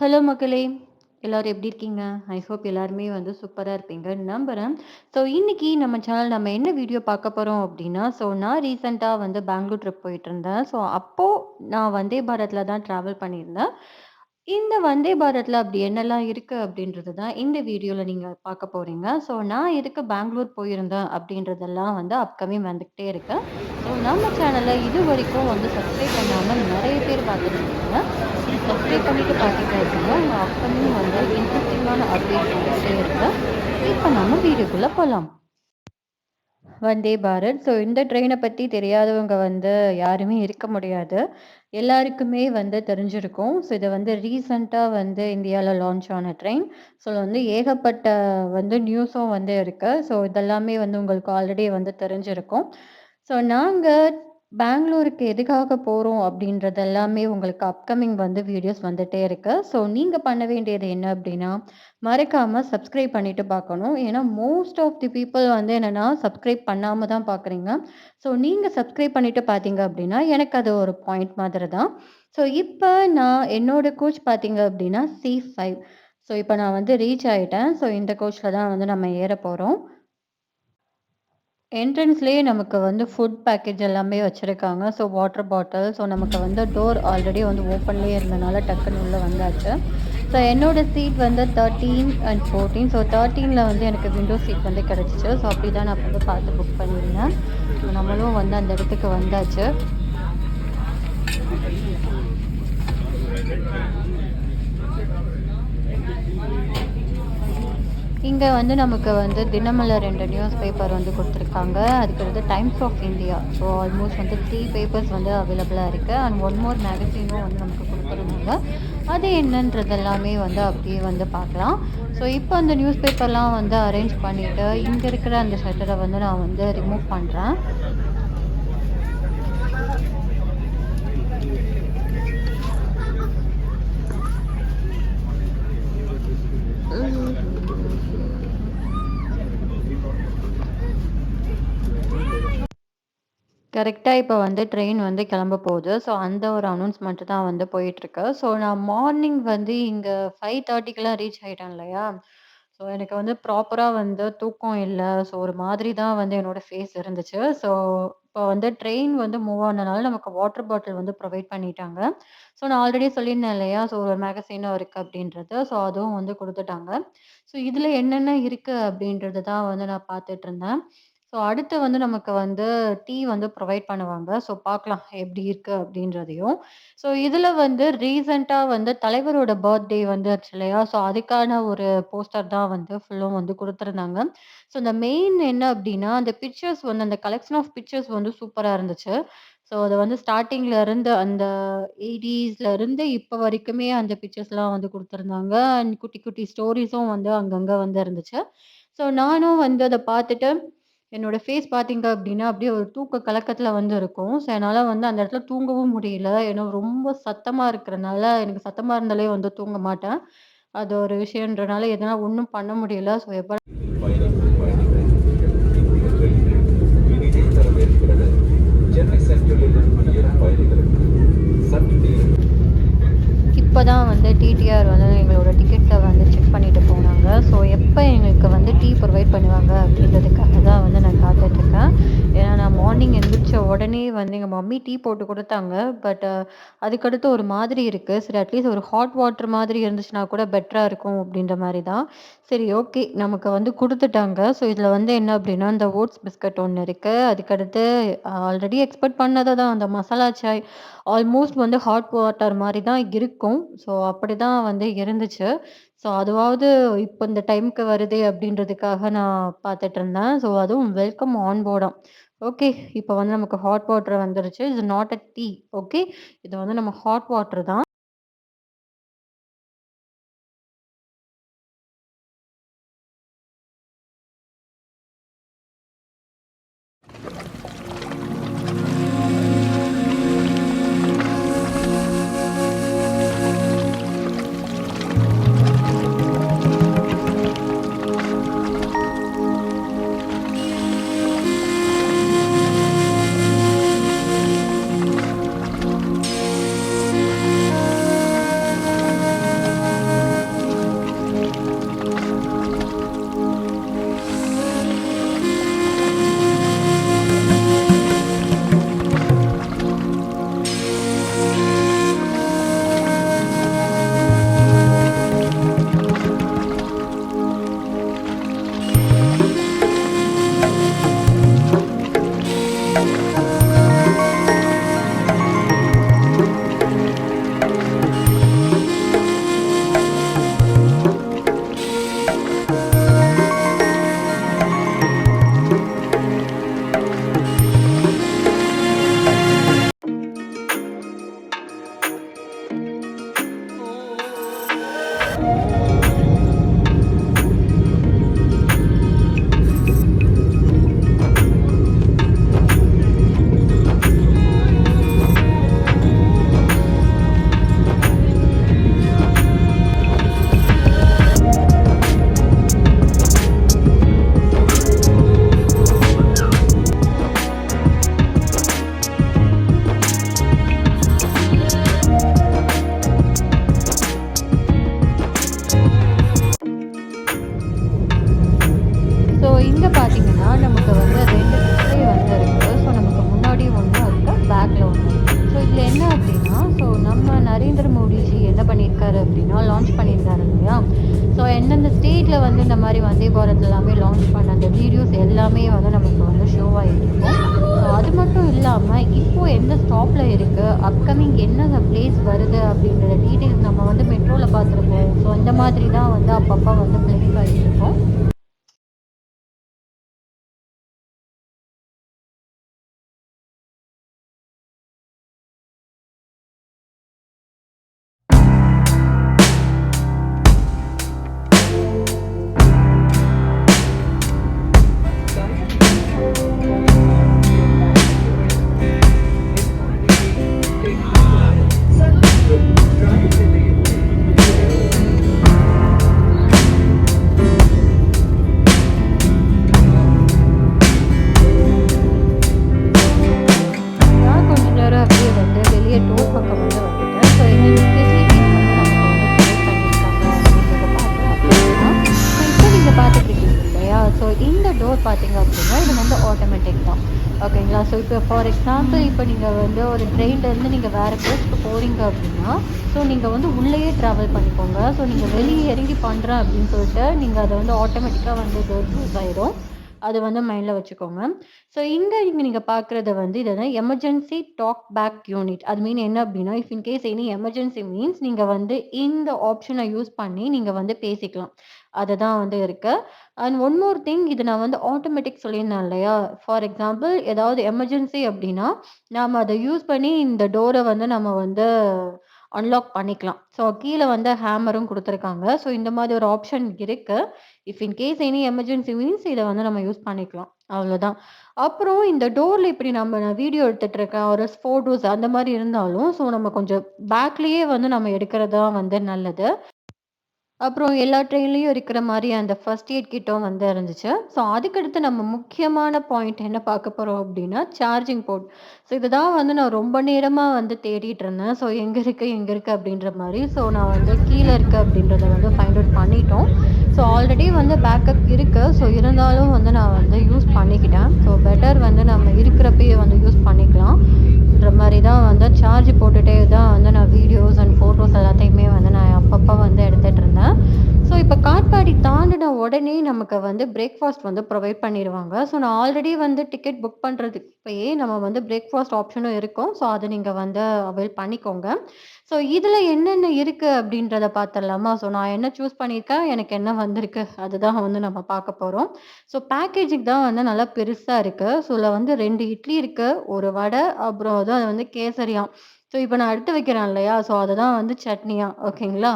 Hello மக்களே! எல்லாரும் எப்படி இருக்கீங்க? ஐ ஹோப் எல்லாருமே வந்து சூப்பரா இருப்பீங்கன்னு நம்புறேன். ஸோ இன்னைக்கு நம்ம சேனல் நம்ம என்ன வீடியோ பார்க்க போறோம் அப்படின்னா, நான் ரீசென்ட்டா வந்து பெங்களூர் ட்ரிப் போயிட்டுருந்தேன். அப்போ நான் வந்தே பாரத்ல தான் ட்ராவல் பண்ணியிருந்தேன். இந்த வந்தே பாரத்ல அப்படி என்னலாம் இருக்கு அப்படின்றது தான் இந்த வீடியோல நீங்க பார்க்க போறீங்க. நான் எதுக்கு பெங்களூர் போயிருந்தேன் அப்படின்றதெல்லாம் வந்து அப்கமிங் வந்துகிட்டே இருக்கு. நம்ம சேனல இதுவரைக்கும் வந்து சப்ஸ்கிரைப் பண்ணாம நெறைய பேர் பார்த்துட்டு இருக்கீங்க. சப்ஸ்கிரைப் பண்ணிட்டு பார்த்தீங்க அப்படின்னா, உங்க அப்கமிங் வந்து இன்ட்ரஸ்டிங்கான அப்டேட்ஸ் வந்துகிட்டே இருக்கு. இப்ப நம்ம வீடியோக்குள்ள போலாம். வந்தே பாரத். இந்த ட்ரெயின பத்தி தெரியாதவங்க வந்து யாருமே இருக்க முடியாது. எல்லாருக்குமே வந்து தெரிஞ்சிருக்கும். இது வந்து ரீசென்ட்டா வந்து இந்தியால லான்ச் ஆன ட்ரெயின். வந்து ஏகப்பட்ட வந்து நியூஸும் வந்து இருக்கு. இதெல்லாமே வந்து உங்களுக்கு ஆல்ரெடி வந்து தெரிஞ்சிருக்கும். நாங்க பெங்களூருக்கு எதுக்காக போறோம் அப்படின்றது எல்லாமே உங்களுக்கு அப்கமிங் வந்து வீடியோஸ் வந்துட்டே இருக்கு. நீங்க பண்ண வேண்டியது என்ன அப்படின்னா, மறக்காம சப்ஸ்கிரைப் பண்ணிட்டு பார்க்கணும். ஏன்னா, மோஸ்ட் ஆஃப் தி பீப்பிள் வந்து என்னன்னா, சப்ஸ்கிரைப் பண்ணாம தான் பார்க்குறீங்க. நீங்க சப்ஸ்கிரைப் பண்ணிட்டு பார்த்தீங்க அப்படின்னா, எனக்கு அது ஒரு பாயிண்ட் மாதிரி தான். இப்ப நான் என்னோட கோச் பார்த்தீங்க அப்படின்னா, C5. இப்ப நான் வந்து ரீச் ஆயிட்டேன். இந்த கோச்ல தான் வந்து நம்ம ஏற போறோம். என்ட்ரன்ஸ்லயே நமக்கு வந்து ஃபுட் பேக்கேஜ் எல்லாமே வச்சிருக்காங்க. Water bottle. நமக்கு வந்து டோர் ஆல்ரெடி வந்து ஓப்பன்லயே இருந்தனால டக்குன்னு உள்ள வந்தாச்சு. என்னோட சீட் வந்து 13 அண்ட் 14. 13ல வந்து எனக்கு விண்டோ சீட் வந்து கிடைச்சுச்சு. அப்படிதான் நான் வந்து பார்த்து புக் பண்ணியிருந்தேன். நம்மளும் வந்து அந்த இடத்துக்கு வந்தாச்சு. இங்க வந்து நமக்கு வந்து தினமலர் 2 நியூஸ் பேப்பர் வந்து குடுத்துருக்காங்க. அதுக்கடுத்து டைம்ஸ் ஆஃப் இந்தியா. ஆல்மோஸ்ட் வந்து 3 பேப்பர்ஸ் வந்து அவைலபிளா இருக்கு. அண்ட் ஒன் மோர் மேகசினும் வந்து நமக்கு குடுத்துருந்தாங்க. அது என்னன்றது எல்லாமே வந்து அப்படியே வந்து பார்க்கலாம். இப்போ அந்த நியூஸ் பேப்பர்லாம் வந்து அரேஞ்ச் பண்ணிட்டு, இங்க இருக்கிற அந்த ஷட்டர வந்து நான் வந்து ரிமூவ் பண்றேன். கரெக்ட்டா இப்ப வந்து ட்ரெயின் வந்து கிளம்ப போகுது. அந்த ஒரு அனௌன்ஸ்மெண்ட் தான் வந்து போயிட்டுருக்கு. நான் மார்னிங் வந்து இங்க 5:30க்குலாம் ரீச் ஆயிட்டேன் இல்லையா? எனக்கு வந்து ப்ராப்பரா வந்து தூக்கம் இல்ல. ஒரு மாதிரி தான் வந்து என்னோட ஃபேஸ் இருந்துச்சு. இப்போ வந்து ட்ரெயின் வந்து மூவ் ஆனனால நமக்கு வாட்டர் பாட்டில் வந்து ப்ரொவைட் பண்ணிட்டாங்க. நான் ஆல்ரெடி சொல்லியிருந்தேன் இல்லையா? ஒரு மேகசினும் இருக்கு அப்படின்றது. அதுவும் வந்து குடுத்துட்டாங்க. இதுல என்னென்ன இருக்கு அப்படின்றது தான் வந்து நான் பார்த்துட்டுருந்தேன். அடுத்து வந்து நமக்கு வந்து டீ வந்து ப்ரொவைட் பண்ணுவாங்க. பார்க்கலாம் எப்படி இருக்கு அப்படின்றதையும். இதுல வந்து ரீசென்ட்டா வந்து தலைவரோட பர்த்டே வந்துருச்சு இல்லையா? அதுக்கான ஒரு போஸ்டர் தான் வந்து ஃபுல்லும் வந்து குடுத்துருந்தாங்க. இந்த மெயின் என்ன அப்படின்னா, அந்த பிக்சர்ஸ் வந்து அந்த கலெக்ஷன் ஆஃப் பிக்சர்ஸ் வந்து சூப்பரா இருந்துச்சு. அது வந்து ஸ்டார்ட்டிங்ல இருந்து அந்த 80ஸ்ல இருந்து இப்ப வரைக்குமே அந்த பிக்சர்ஸ்லாம் வந்து குடுத்துருந்தாங்க. அண்ட் குட்டி குட்டி ஸ்டோரீஸும் வந்து அங்கங்க வந்து இருந்துச்சு. நானும் வந்து அத பார்த்துட்டு என்னோட ஃபேஸ் பார்த்தீங்க அப்டின்னா, அப்படியே ஒரு தூக்க கலக்கத்துல வந்து இருக்கும். என்னால வந்து அந்த இடத்துல தூங்கவும் முடியல. ஏன்னா ரொம்ப சத்தமா இருக்கிறனால, எனக்கு சத்தமா இருந்தாலே வந்து தூங்க மாட்டேன். அது ஒரு விஷயம்ன்றனால எதனா ஒண்ணும் பண்ண முடியல. எப்ப பயணிக்கும் பயணிகள் நீங்கள் இனிதே வரவேற்கிறது. சென்னை சென்ட்ரலில் ஏறும் பயணிகளுக்கு சற்று நேரம் இப்பதான் வந்து டிடிஆர் வந்து எங்களோட டிக்கெட்ட வந்து செக் பண்ணிட்டு போனாங்க. எப்ப எங்களுக்கு வந்து டீ ப்ரொவைட் பண்ணுவாங்க அப்படின்றதுக்காக தான் வந்து நான் காத்துட்ருக்கேன். ஏன்னா நான் மார்னிங் எந்திரிச்ச உடனே வந்து எங்க மம்மி டீ போட்டு குடுத்தாங்க. பட் அதுக்கடுத்து ஒரு மாதிரி இருக்கு. சரி அட்லீஸ்ட் ஒரு ஹாட் வாட்டர் மாதிரி இருந்துச்சுனா கூட பெட்டரா இருக்கும் அப்படின்ற மாரி தான். சரி ஓகே நமக்கு வந்து குடுத்துட்டாங்க. இதுல வந்து என்ன அப்படின்னா, இந்த ஓட்ஸ் பிஸ்கட் ஒண்ணு இருக்கு. அதுக்கடுத்து ஆல்ரெடி எக்ஸ்பெக்ட் பண்ணது தான் அந்த மசாலா சாய். ஆல்மோஸ்ட் வந்து ஹாட் வாட்டர் மாரி தான் இருக்கும். அப்படிதான் வந்து இருந்துச்சு. அதுவாவது இப்ப இந்த டைம்க்கு வருதே அப்படின்றதுக்காக நான் பார்த்துட்டுருந்தேன். அதுவும் வெல்கம் ஆன் போர்டாம். ஓகே. இப்ப வந்து நமக்கு ஹாட் வாட்டர் வந்துருச்சு. இது நாட் அ டீ. ஓகே. இது வந்து நம்ம ஹாட் வாட்டர் தான். இங்க பார்த்தீங்கன்னா, நமக்கு வந்து 2 டிஸ்ப்ளே வந்து இருக்கு. ஸோ நமக்கு முன்னாடி ஒண்ணு இருக்கு, பேக்ல ஒண்ணு. ஸோ இதுல என்ன அப்டின்னா, ஸோ நம்ம நரேந்திர மோடிஜி என்ன பண்ணியிருக்காரு அப்டின்னா, லான்ச் பண்ணியிருந்தாரு இல்லையா? ஸோ எந்தெந்த ஸ்டேட்ல வந்து இந்த மாரி வந்தே பாரத் எல்லாமே லான்ச் பண்ண அந்த வீடியோஸ் எல்லாமே வந்து நமக்கு வந்து ஷோ ஆயிட்டுருக்கும். ஸோ அது மட்டும் இல்லாம, இப்போ எந்த ஸ்டாப்ல இருக்கு, அப்கமிங் என்ன பிளேஸ் வருது அப்டின்ற டீட்டெயில்ஸ் நம்ம வந்து மெட்ரோல பார்த்துருப்போம். ஸோ இந்த மாதிரி தான் வந்து அப்பப்ப வந்து பிளிங்க் ஆயிட்டுருக்கும். நான் கொஞ்ச நேரம் அப்படியே வந்து வெளிய டோர் பக்கம் வந்து வந்துட்டேன். ஸோ என்னென்ன ஃபெசிலிட்டீஸ் வந்து நமக்கு வந்து ப்ரொவைட் பண்ணியிருக்காங்க அப்படின்றத பார்த்தோம் அப்படின்னா, ஸோ இப்போ நீங்க பார்த்துட்டு இருக்கீங்க இல்லையா? ஸோ இந்த டோர் பார்த்தீங்க அப்படின்னா, இது வந்து ஆட்டோமேட்டிக் தான். ஓகேங்களா? ஸோ இப்போ ஃபார் எக்ஸாம்பிள் இப்போ நீங்க வந்து ஒரு ட்ரெயின்லேருந்து நீங்க வேற கோச்க்கு போறீங்க அப்படின்னா, ஸோ நீங்க வந்து உள்ளேயே ட்ராவல் பண்ணிக்கோங்க. ஸோ நீங்க வெளிய இறங்கி பண்றேன் அப்படின்னு சொல்லிட்டு, நீங்க அத வந்து ஆட்டோமேட்டிக்கா வந்து டோர் க்ளோஸ் ஆயிரும். அது வந்து மைண்ட்ல வச்சுக்கோங்க. ஸோ இங்க நீங்க பார்க்குறது வந்து இதுதான் எமர்ஜென்சி டாக் பேக் யூனிட். அது மீன் என்ன அப்டின்னா, if in case any emergency means நீங்க வந்து இந்த ஆப்ஷன யூஸ் பண்ணி நீங்க வந்து பேசிக்கலாம். அதுதான் வந்து இருக்கு. அண்ட் ஒன் மோர் திங் இது நான் வந்து ஆட்டோமேட்டிக் சொல்லியிருந்தேன் இல்லையா? ஃபார் எக்ஸாம்பிள் ஏதாவது எமர்ஜென்சி அப்டின்னா, நாம அத யூஸ் பண்ணி இந்த டோர வந்து நம்ம வந்து அன்லாக் பண்ணிக்கலாம். ஸோ கீழ வந்து ஹேமரும் குடுத்துருக்காங்க. ஸோ இந்த மாதிரி ஒரு ஆப்ஷன் இருக்கு. If in case any emergency means இத வந்து நம்ம யூஸ் பண்ணிக்கலாம். அவ்வளோதான். அப்புறம் இந்த டோர்ல இப்படி நான் வீடியோ எடுத்துட்டு இருக்கேன். ஒரு ஃபோட்டோஸ் அந்த மாரி இருந்தாலும், ஸோ நம்ம கொஞ்சம் பேக்லயே வந்து நம்ம எடுக்கிறது தான் வந்து நல்லது. அப்புறம் எல்லா ட்ரெயின்லயும் இருக்கிற மாரி அந்த ஃபர்ஸ்ட் எய்ட் கிட்டும் வந்து இருந்துச்சு. ஸோ அதுக்கடுத்து நம்ம முக்கியமான பாயிண்ட் என்ன பார்க்க போறோம் அப்டின்னா, சார்ஜிங் போர்ட். ஸோ இதுதான் வந்து நான் ரொம்ப நேரமா வந்து தேடிட்டு இருந்தேன். ஸோ எங்க இருக்கு அப்டின்ற மாரி. ஸோ நான் வந்து கீழ இருக்கு அப்டின்றத வந்து ஃபைண்ட் அவுட் பண்ணிட்டோம். ஸோ ஆல்ரெடி வந்து பேக்கப் இருக்கு. ஸோ இருந்தாலும் வந்து நான் வந்து யூஸ் பண்ணிக்கிட்டேன். ஸோ பெட்டர் வந்து நம்ம இருக்கிறப்பயே வந்து யூஸ் பண்ணிக்கலாம். ன்ற மாரி தான் வந்து சார்ஜ் போட்டுட்டே தான் வந்து நான் வீடியோஸ் அண்ட் ஃபோட்டோஸ் எல்லாத்தையுமே வந்து நான் அப்பப்ப வந்து எடுத்துட்டுருந்தேன். ஸோ இப்ப காட்பாடி தாண்டுன உடனே நமக்கு வந்து பிரேக்ஃபாஸ்ட் வந்து ப்ரொவைட் பண்ணிருவாங்க. ஸோ நான் ஆல்ரெடி வந்து டிக்கெட் புக் பண்றதுக்கு இப்பயே நம்ம வந்து பிரேக்ஃபாஸ்ட் ஆப்ஷனும் இருக்கும். ஸோ அத நீங்க வந்து அவைல் பண்ணிக்கோங்க. ஸோ இதுல என்னென்ன இருக்கு அப்படின்றத பார்த்துடலாமா? ஸோ நான் என்ன சூஸ் பண்ணியிருக்கேன், எனக்கு என்ன வந்திருக்கு, அதுதான் வந்து நம்ம பார்க்க போறோம். ஸோ பேக்கேஜிங் தான் வந்து நல்லா பெருசா இருக்கு. ஸோ இதுல வந்து 2 இட்லி இருக்கு, 1 வடை, அப்புறம் அது வந்து கேசரியாம். ஸோ இப்ப நான் எடுத்து வைக்கிறேன் இல்லையா? ஸோ அதுதான் வந்து சட்னியாம். ஓகேங்களா?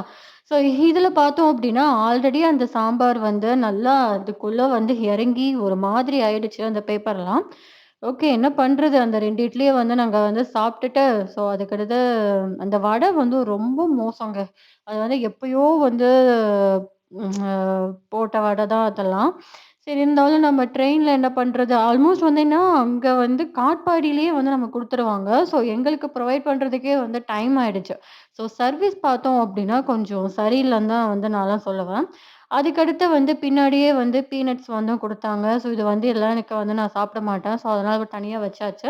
ஸோ இதுல பார்த்தோம் அப்படின்னா, ஆல்ரெடி அந்த சாம்பார் வந்து நல்லா அதுக்குள்ள வந்து இறங்கி ஒரு மாதிரி ஆயிடுச்சு அந்த பேப்பர்லாம். ஓகே. என்ன பண்றது? அந்த 2 இட்லிய வந்து நாங்க வந்து சாப்ட்டுட்டு, ஸோ அதுக்கடுத்து அந்த வடை வந்து ரொம்ப மோசங்க. அது வந்து எப்பயோ வந்து ம் அ போட்ட வடை தான் அதெல்லாம். சரி இருந்தாலும் நம்ம ட்ரெயின்ல என்ன பண்றது? ஆல்மோஸ்ட் வந்தீங்கன்னா, அங்க வந்து காட்பாடியிலேயே வந்து நம்ம குடுத்துருவாங்க. ஸோ எங்களுக்கு ப்ரொவைட் பண்றதுக்கே வந்து டைம் ஆயிடுச்சு. ஸோ சர்வீஸ் பார்த்தோம் அப்டின்னா, கொஞ்சம் சரியில்லன்னு தான் வந்து நான்லாம் சொல்லுவேன். அதுக்கடுத்து வந்து பின்னாடியே வந்து பீனட்ஸ் வந்து குடுத்தாங்க. ஸோ இது வந்து எல்லாம் எனக்கு வந்து நான் சாப்பிட மாட்டேன். ஸோ அதனால தனியா வச்சாச்சு.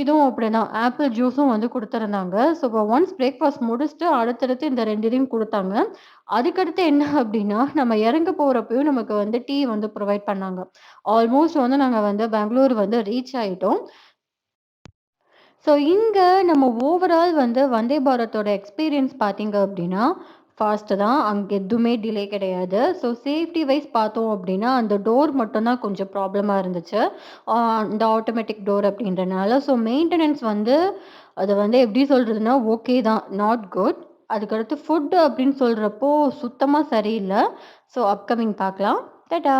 இதுவும் அப்படிதான். ஆப்பிள் ஜூஸும் வந்து குடுத்துருந்தாங்க. ஸோ இப்போ ஒன்ஸ் பிரேக்ஃபாஸ்ட் முடிச்சுட்டு அடுத்தடுத்து இந்த 2 இதையும் குடுத்தாங்க. அதுக்கடுத்து என்ன அப்படின்னா, நம்ம இறங்க போறப்பயும் நமக்கு வந்து டீ வந்து ப்ரொவைட் பண்ணாங்க. ஆல்மோஸ்ட் வந்து நாங்க வந்து பெங்களூர் வந்து ரீச் ஆயிட்டோம். ஸோ இங்க நம்ம ஓவரால் வந்து வந்தே பாரத்தோட எக்ஸ்பீரியன்ஸ் பார்த்தீங்க அப்படின்னா, ஃபாஸ்ட்டு தான். அங்க எதுவுமே டிலே கிடையாது. ஸோ சேஃப்டி வைஸ் பார்த்தோம் அப்படின்னா, அந்த டோர் மட்டும் தான் கொஞ்சம் ப்ராப்ளமா இருந்துச்சு. இந்த ஆட்டோமேட்டிக் டோர் அப்படின்றனால. ஸோ மெயின்டனன்ஸ் வந்து அது வந்து எப்படி சொல்றதுன்னா, ஓகே தான். Not good. அதுக்கடுத்து ஃபுட் அப்படின்னு சொல்றப்போ சுத்தமா சரியில்ல. ஸோ அப்கமிங் பார்க்கலாம். டாடா!